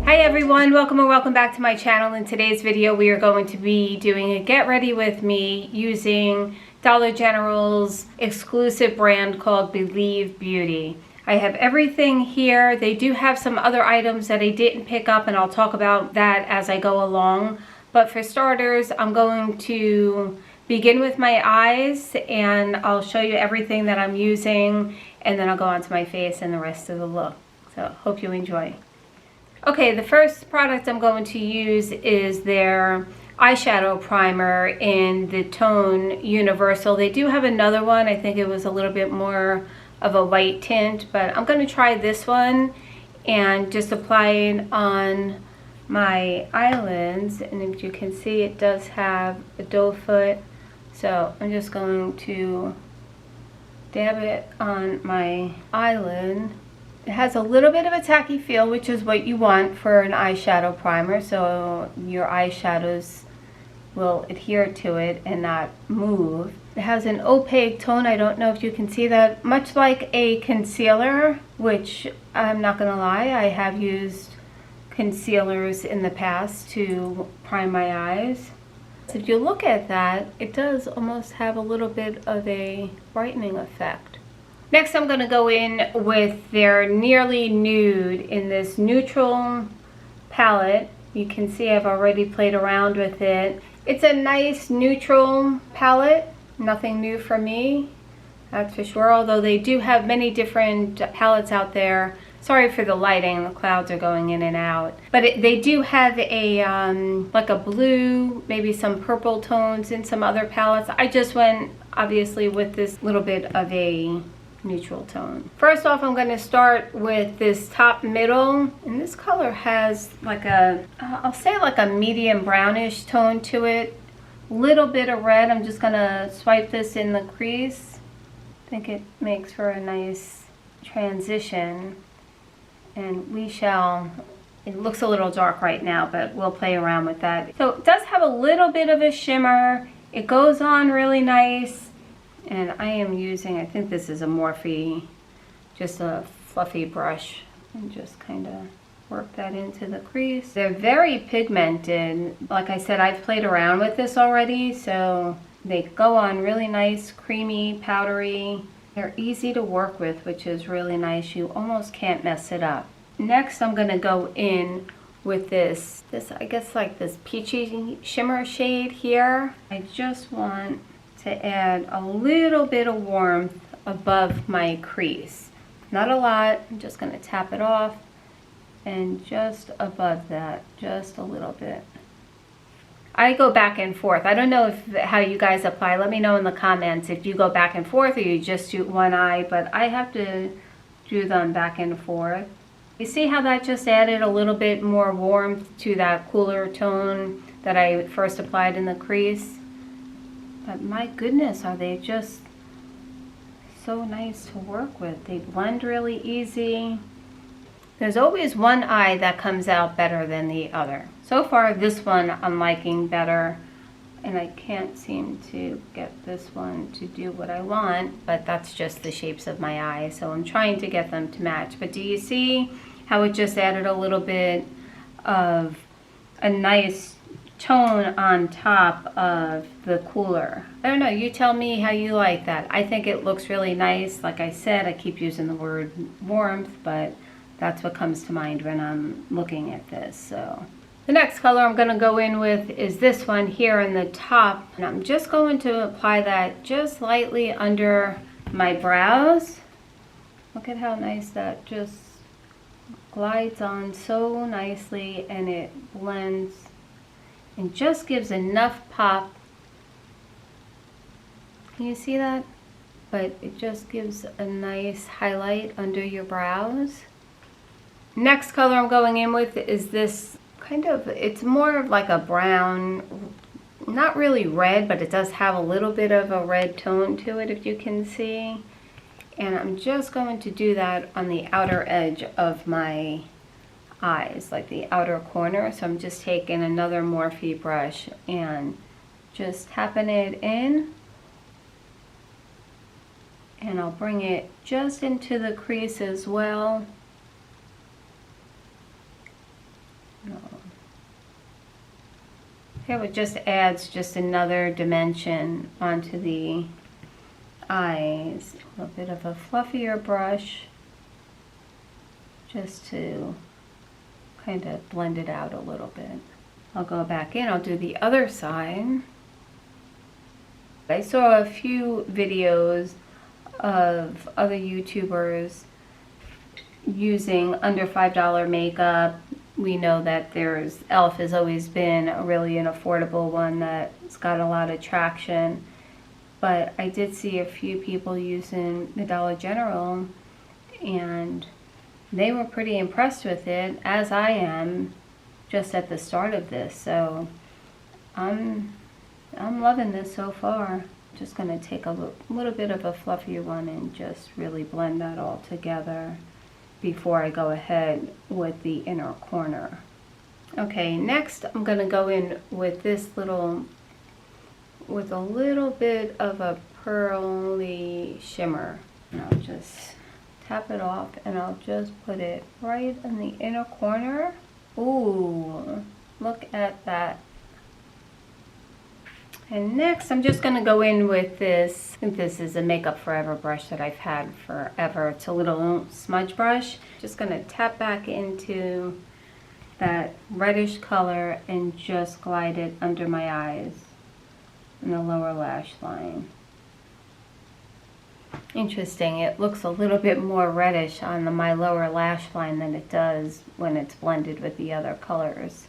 Hi everyone, welcome or welcome back to my channel. In today's video we are going to be doing a get ready with me using Dollar General's exclusive brand called Believe Beauty. I have everything here. They do have some other items that I didn't pick up and I'll talk about that as I go along. But for starters, I'm going to begin with my eyes and I'll show you everything that I'm using, and then I'll go on to my face and the rest of the look. So hope you enjoy. Okay, the first product I'm going to use is their eyeshadow primer in the tone Universal. They do have another one. I think it was a little bit more of a light tint, but I'm going to try this one and just apply it on my eyelids. And if you can see, it does have a doe foot. So I'm just going to dab it on my eyelid. It has a little bit of a tacky feel, which is what you want for an eyeshadow primer, so your eyeshadows will adhere to it and not move. It has an opaque tone. I don't know if you can see that. Much like a concealer, which I'm not gonna lie, I have used concealers in the past to prime my eyes. So if you look at that, it does almost have a little bit of a brightening effect. Next, I'm going to go in with their Nearly Nude in this neutral palette. You can see I've already played around with it. It's a nice neutral palette, nothing new for me, that's for sure, although they do have many different palettes out there. Sorry for the lighting, the clouds are going in and out. But they do have a like a blue, maybe some purple tones in some other palettes. I just went obviously with this little bit of a neutral tone. First off, I'm going to start with this top middle, and this color has like a, I'll say like a medium brownish tone to it. Little bit of red. I'm just going to swipe this in the crease. I think it makes for a nice transition, and we shall, it looks a little dark right now, but we'll play around with that. So it does have a little bit of a shimmer. It goes on really nice. And I am using, I think this is a Morphe, just a fluffy brush, and just kind of work that into the crease. They're very pigmented. Like I said, I've played around with this already, so they go on really nice, creamy, powdery. They're easy to work with, which is really nice. You almost can't mess it up. Next, I'm going to go in with this, I guess like this peachy shimmer shade here. I just want to add a little bit of warmth above my crease. Not a lot, I'm just going to tap it off, and just above that, just a little bit. I go back and forth. I don't know how you guys apply. Let me know in the comments if you go back and forth or you just do one eye, but I have to do them back and forth. You see how that just added a little bit more warmth to that cooler tone that I first applied in the crease? But my goodness, are they just so nice to work with. They blend really easy. There's always one eye that comes out better than the other. So far, this one I'm liking better, and I can't seem to get this one to do what I want, but that's just the shapes of my eyes, so I'm trying to get them to match. But do you see how it just added a little bit of a nice tone on top of the cooler? I don't know, you tell me how you like that. I think it looks really nice. Like I said, I keep using the word warmth, but that's what comes to mind when I'm looking at this. So the next color I'm going to go in with is this one here in the top, and I'm just going to apply that just lightly under my brows. Look at how nice that just glides on so nicely, and it blends and just gives enough pop. Can you see that? But it just gives a nice highlight under your brows. Next color I'm going in with is this kind of, it's more of like a brown, not really red, but it does have a little bit of a red tone to it, if you can see. And I'm just going to do that on the outer edge of my eyes, like the outer corner. So I'm just taking another Morphe brush and just tapping it in. And I'll bring it just into the crease as well. Okay, it just adds just another dimension onto the eyes. A little bit of a fluffier brush just to kind of blend it out a little bit. I'll go back in, I'll do the other side. I saw a few videos of other YouTubers using under $5 makeup. We know that there's e.l.f. has always been really an affordable one that's got a lot of traction. But I did see a few people using the Dollar General and they were pretty impressed with it, as I am just at the start of this. So I'm loving this so far. Just going to take a little bit of a fluffier one and just really blend that all together before I go ahead with the inner corner. Okay, next I'm going to go in with this with a little bit of a pearly shimmer. And I'll just tap it off and I'll just put it right in the inner corner. Ooh, look at that. And next I'm just going to go in with this. I think this is a Makeup Forever brush that I've had forever. It's a little smudge brush. Just going to tap back into that reddish color and just glide it under my eyes in the lower lash line. Interesting, it looks a little bit more reddish on my lower lash line than it does when it's blended with the other colors.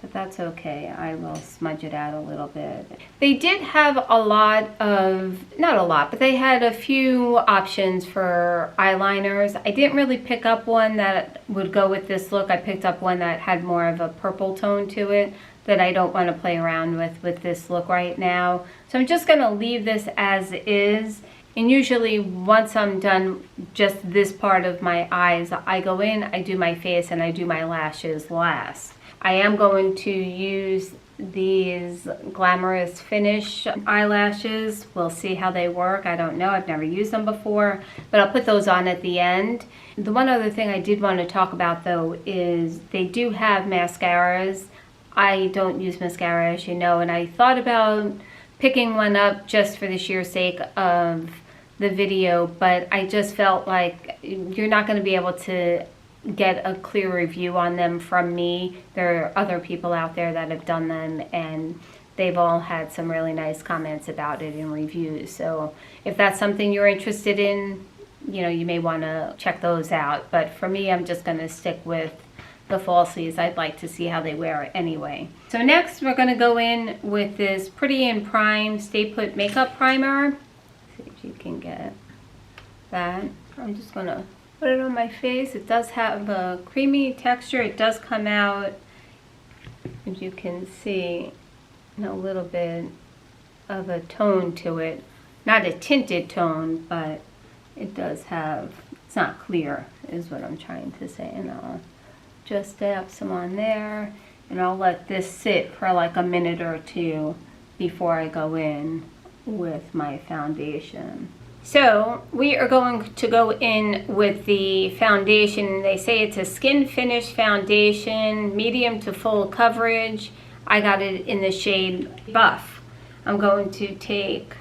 But that's okay, I will smudge it out a little bit. They did have a lot of, not a lot, but they had a few options for eyeliners. I didn't really pick up one that would go with this look. I picked up one that had more of a purple tone to it that I don't want to play around with this look right now. So I'm just going to leave this as is. And usually once I'm done just this part of my eyes, I go in, I do my face, and I do my lashes last. I am going to use these Glamorous Finish eyelashes. We'll see how they work. I don't know. I've never used them before, but I'll put those on at the end. The one other thing I did want to talk about though is they do have mascaras. I don't use mascara, as you know, and I thought about picking one up just for the sheer sake of the video, but I just felt like you're not going to be able to get a clear review on them from me. There are other people out there that have done them and they've all had some really nice comments about it in reviews. So if that's something you're interested in, you know, you may want to check those out. But for me, I'm just going to stick with the falsies. I'd like to see how they wear it anyway. So next we're going to go in with this Pretty and Prime Stay Put Makeup Primer. See if you can get that. I'm just going to put it on my face. It does have a creamy texture. It does come out, as you can see, a little bit of a tone to it. Not a tinted tone, but it does have, it's not clear is what I'm trying to say. And I'll just dab some on there and I'll let this sit for like a minute or two before I go in with my foundation. So we are going to go in with the foundation. They say it's a skin finish foundation, medium to full coverage. I got it in the shade Buff. I'm going to take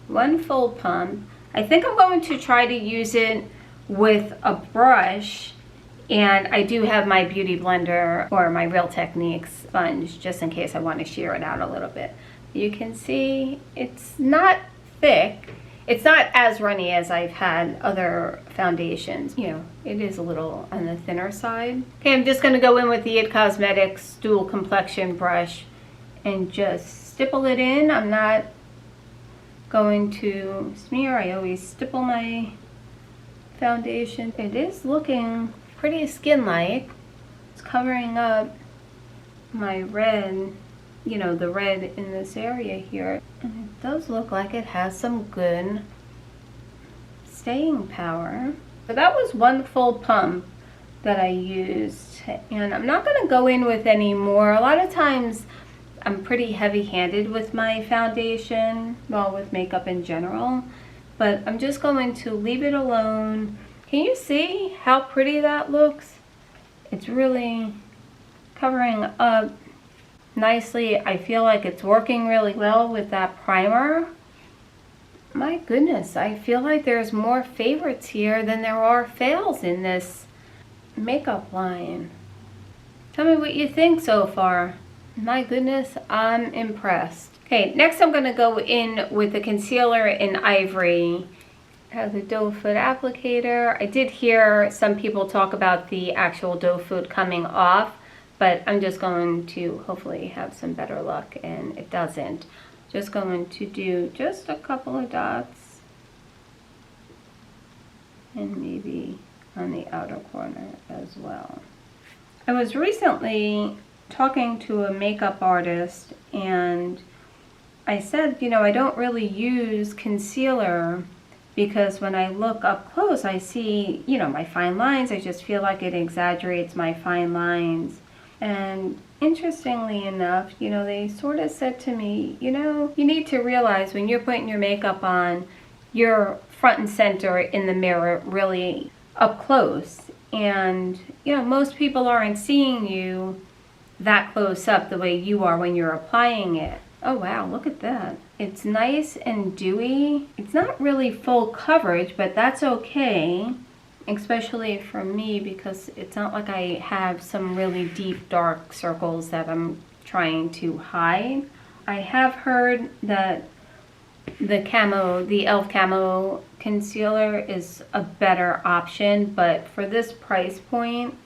one full pump. I think I'm going to try to use it with a brush, and I do have my Beauty Blender or my Real Techniques sponge just in case I want to shear it out a little bit. You can see it's not thick. It's not as runny as I've had other foundations. You know, it is a little on the thinner side. Okay, I'm just going to go in with the IT Cosmetics Dual Complexion brush and just stipple it in. I'm not going to smear. I always stipple my foundation. It is looking pretty skin-like. It's covering up my red, you know, the red in this area here. And it does look like it has some good staying power. So that was one full pump that I used, and I'm not going to go in with any more. A lot of times I'm pretty heavy-handed with my foundation, well, with makeup in general, but but I'm just going to leave it alone. Can you see how pretty that looks? It's really covering up nicely. I feel like it's working really well with that primer. My goodness, I feel like there's more favorites here than there are fails in this makeup line. Tell me what you think so far. My goodness, I'm impressed. Okay, next I'm going to go in with the concealer in Ivory. I have the doe foot applicator. I did hear some people talk about the actual doe foot coming off, but I'm just going to hopefully have some better luck, and it doesn't. Just going to do just a couple of dots, and maybe on the outer corner as well. I was recently talking to a makeup artist, and I said, you know, I don't really use concealer because when I look up close, I see, you know, my fine lines. I just feel like it exaggerates my fine lines. And interestingly enough, you know, they sort of said to me, you know, you need to realize when you're putting your makeup on, you're front and center in the mirror, really up close. And, you know, most people aren't seeing you that close up the way you are when you're applying it. Oh wow, look at that. It's nice and dewy. It's not really full coverage, but that's okay, especially for me because it's not like I have some really deep dark circles that I'm trying to hide. I have heard that the e.l.f. camo concealer is a better option, but for this price point,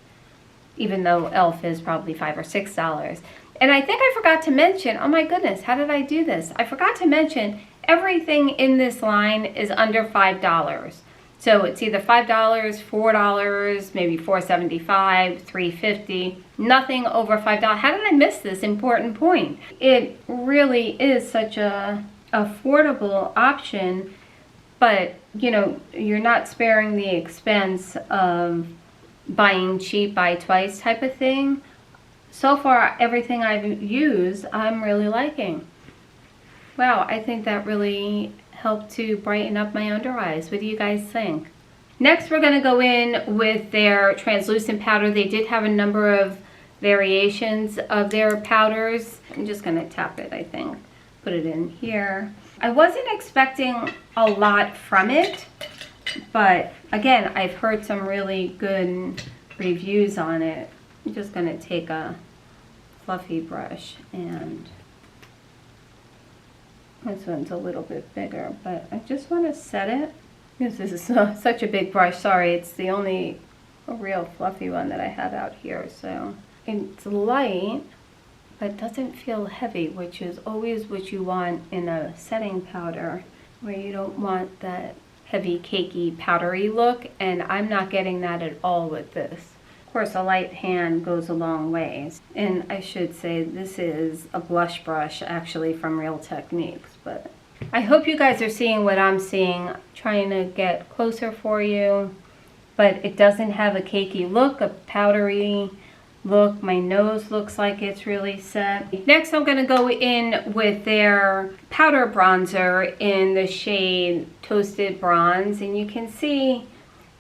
even though e.l.f. is probably $5 or $6. And I think I forgot to mention, oh my goodness, how did I do this? I forgot to mention everything in this line is under $5. So it's either $5, $4, maybe $4.75, $3.50, nothing over $5. How did I miss this important point? It really is such a affordable option, but you know, you're not sparing the expense of buying cheap, buy twice type of thing. So far, everything I've used, I'm really liking. Wow, I think that really helped to brighten up my under eyes. What do you guys think? Next, we're going to go in with their translucent powder. They did have a number of variations of their powders. I'm just going to tap it, I think. Put it in here. I wasn't expecting a lot from it, but again, I've heard some really good reviews on it. I'm just going to take a fluffy brush, and this one's a little bit bigger, but I just want to set it. This is such a big brush. Sorry, it's the only real fluffy one that I have out here. So it's light, but doesn't feel heavy, which is always what you want in a setting powder, where you don't want that heavy, cakey, powdery look, and I'm not getting that at all with this. Of course, a light hand goes a long ways. And I should say this is a blush brush actually from Real Techniques, but I hope you guys are seeing what I'm seeing. I'm trying to get closer for you, but it doesn't have a cakey look, a powdery look. My nose looks like it's really set. Next, I'm gonna go in with their powder bronzer in the shade Toasted Bronze, and you can see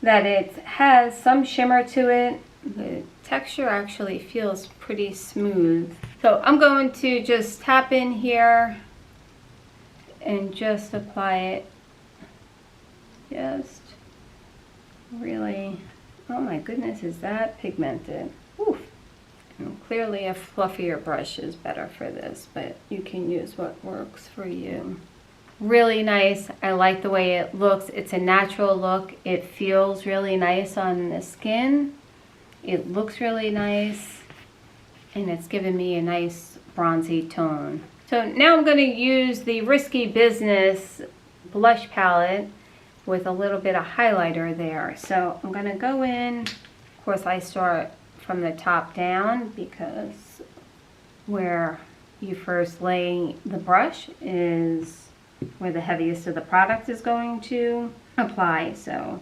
that it has some shimmer to it. The texture actually feels pretty smooth. So I'm going to just tap in here and just apply it. Just really, oh my goodness, is that pigmented. Oof. And clearly a fluffier brush is better for this, but you can use what works for you. Really nice. I like the way it looks. It's a natural look. It feels really nice on the skin. It looks really nice, and it's given me a nice bronzy tone. So now I'm going to use the Risky Business blush palette with a little bit of highlighter there. So I'm going to go in. Of course, I start from the top down because where you first lay the brush is where the heaviest of the product is going to apply. So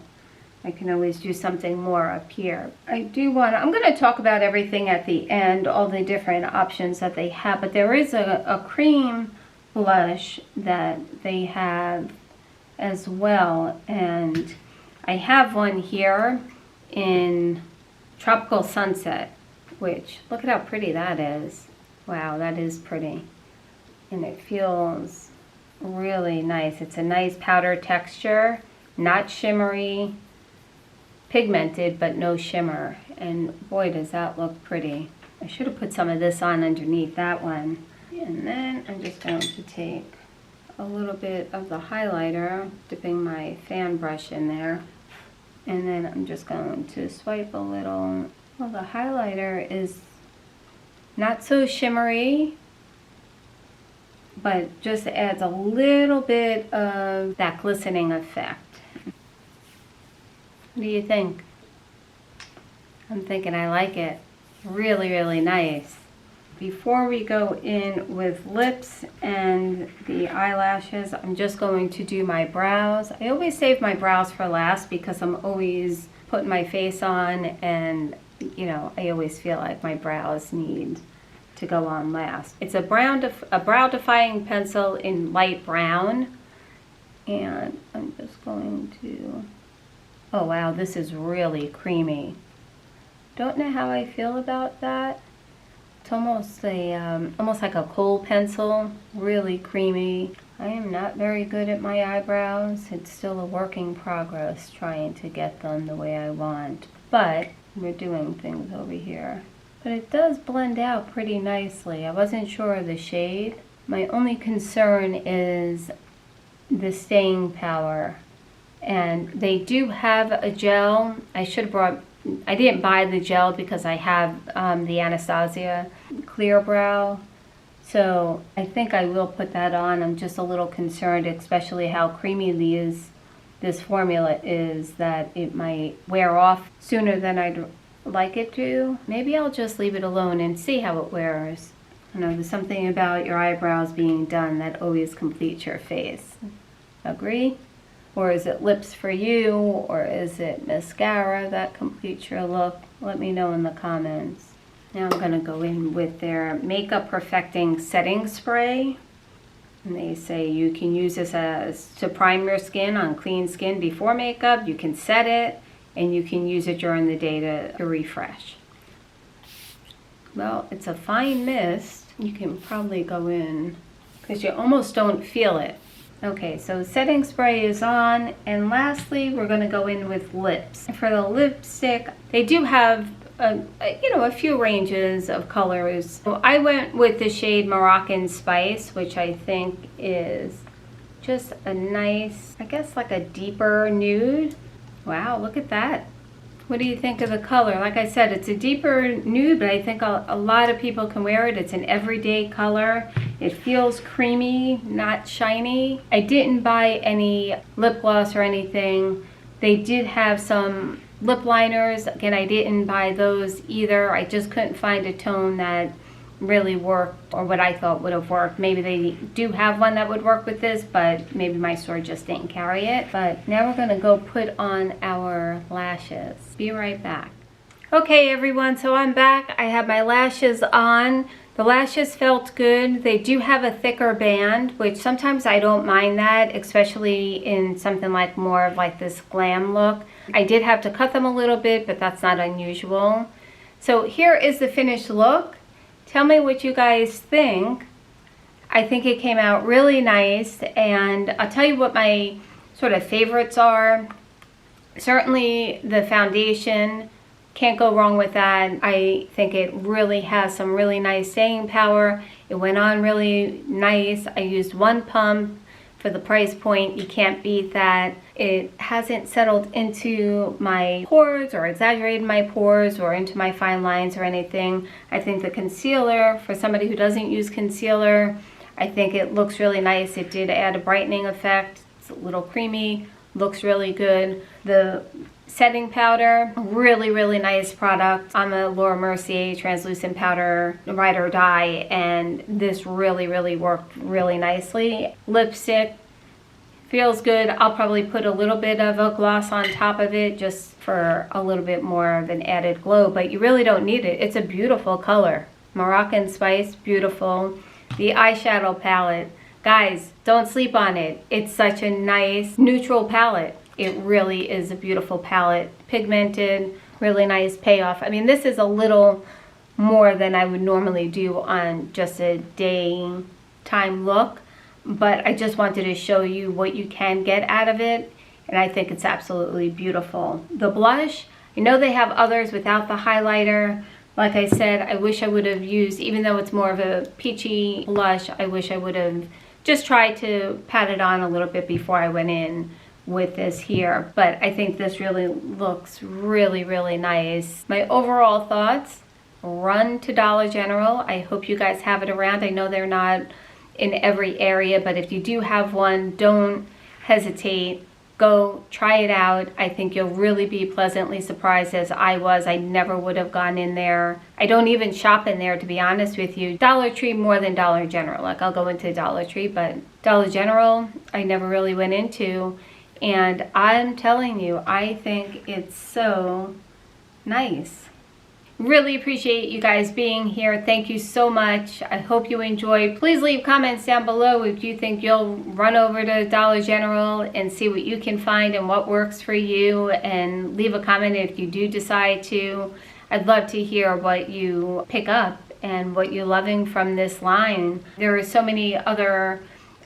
I can always do something more up here. I'm going to talk about everything at the end, all the different options that they have, but there is a cream blush that they have as well. And I have one here in Tropical Sunset, which, look at how pretty that is. Wow, that is pretty. And it feels really nice. It's a nice powder texture, not shimmery, pigmented, but no shimmer. And boy, does that look pretty. I should have put some of this on underneath that one. And then I'm just going to take a little bit of the highlighter, dipping my fan brush in there. And then I'm just going to swipe a little. Well, the highlighter is not so shimmery, but just adds a little bit of that glistening effect. What do you think? I'm thinking I like it. Really, really nice. Before we go in with lips and the eyelashes, I'm just going to do my brows. I always save my brows for last because I'm always putting my face on, and you know, I always feel like my brows need to go on last. It's a brow defying pencil in light brown, and I'm just going to, oh wow, this is really creamy. Don't know how I feel about that. It's almost like a kohl pencil, really creamy. I am not very good at my eyebrows. It's still a work in progress trying to get them the way I want. But we're doing things over here. But it does blend out pretty nicely. I wasn't sure of the shade. My only concern is the staying power. And they do have a gel. I didn't buy the gel because I have the Anastasia Clear Brow. So I think I will put that on. I'm just a little concerned, especially how creamy this formula is, that it might wear off sooner than I'd like it to. Maybe I'll just leave it alone and see how it wears. You know, there's something about your eyebrows being done that always completes your face. Agree? Or is it lips for you, or is it mascara that completes your look? Let me know in the comments. Now I'm going to go in with their Makeup Perfecting Setting Spray. And they say you can use this to prime your skin on clean skin before makeup. You can set it, and you can use it during the day to refresh. Well, it's a fine mist. You can probably go in because you almost don't feel it. Okay, so setting spray is on, and lastly we're going to go in with lips. For the lipstick, they do have a few ranges of colors. So I went with the shade Moroccan Spice, which I think is just a nice, I guess like a deeper nude. Wow, look at that. What do you think of the color? Like I said, it's a deeper nude, but I think a lot of people can wear it. It's an everyday color. It feels creamy, not shiny. I didn't buy any lip gloss or anything. They did have some lip liners. Again, I didn't buy those either. I just couldn't find a tone that really worked, or what I thought would have worked. Maybe they do have one that would work with this, but maybe my store just didn't carry it. But now we're gonna go put on our lashes. Be right back. Okay everyone, so I'm back. I have my lashes on. The lashes felt good. They do have a thicker band, which sometimes I don't mind that, especially in something like more of like this glam look. I did have to cut them a little bit, but that's not unusual. So here is the finished look. Tell me what you guys think. I think it came out really nice, and I'll tell you what my sort of favorites are. Certainly the foundation, can't go wrong with that. I think it really has some really nice staying power. It went on really nice. I used one pump. For the price point, you can't beat that. It hasn't settled into my pores or exaggerated my pores or into my fine lines or anything. I think the concealer, for somebody who doesn't use concealer, I think it looks really nice. It did add a brightening effect. It's a little creamy, looks really good. The setting powder, really, really nice product. I'm a Laura Mercier translucent powder ride or die, and this really, really worked really nicely. Lipstick feels good. I'll probably put a little bit of a gloss on top of it just for a little bit more of an added glow, but you really don't need it. It's a beautiful color. Moroccan Spice, beautiful. The eyeshadow palette Guys, don't sleep on it. It's such a nice neutral palette. It really is a beautiful palette. Pigmented, really nice payoff. I mean, this is a little more than I would normally do on just a daytime look, but I just wanted to show you what you can get out of it, and I think it's absolutely beautiful. The blush, I know they have others without the highlighter. Like I said, I wish I would have used, even though it's more of a peachy blush, I wish I would have just tried to pat it on a little bit before I went in with this here. But I think this really looks really, really nice. My overall thoughts, run to Dollar General. I hope you guys have it around. I know they're not in every area, but if you do have one, don't hesitate. Go try it out. I think you'll really be pleasantly surprised, as I was. I never would have gone in there. I don't even shop in there, to be honest with you. Dollar Tree more than Dollar General. Like, I'll go into Dollar Tree, but Dollar General I never really went into. And I'm telling you, I think it's so nice. Really appreciate you guys being here. Thank you so much. I hope you enjoyed. Please leave comments down below if you think you'll run over to Dollar General and see what you can find and what works for you, and leave a comment if you do decide to. I'd love to hear what you pick up and what you're loving from this line. There are so many other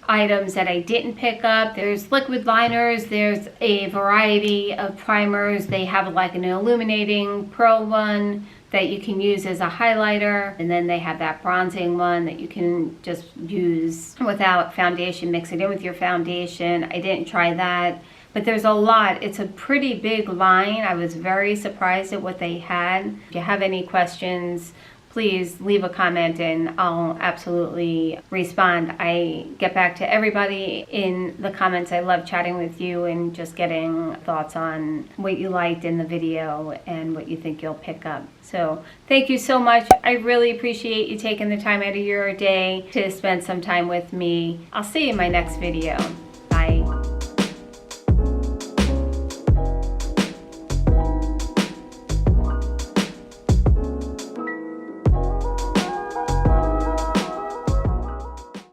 items that I didn't pick up. There's liquid liners, there's a variety of primers. They have like an illuminating pearl one that you can use as a highlighter, and then they have that bronzing one that you can just use without foundation, mix it in with your foundation. I didn't try that, but there's a lot. It's a pretty big line. I was very surprised at what they had. If you have any questions, please leave a comment and I'll absolutely respond. I get back to everybody in the comments. I love chatting with you and just getting thoughts on what you liked in the video and what you think you'll pick up. So thank you so much. I really appreciate you taking the time out of your day to spend some time with me. I'll see you in my next video.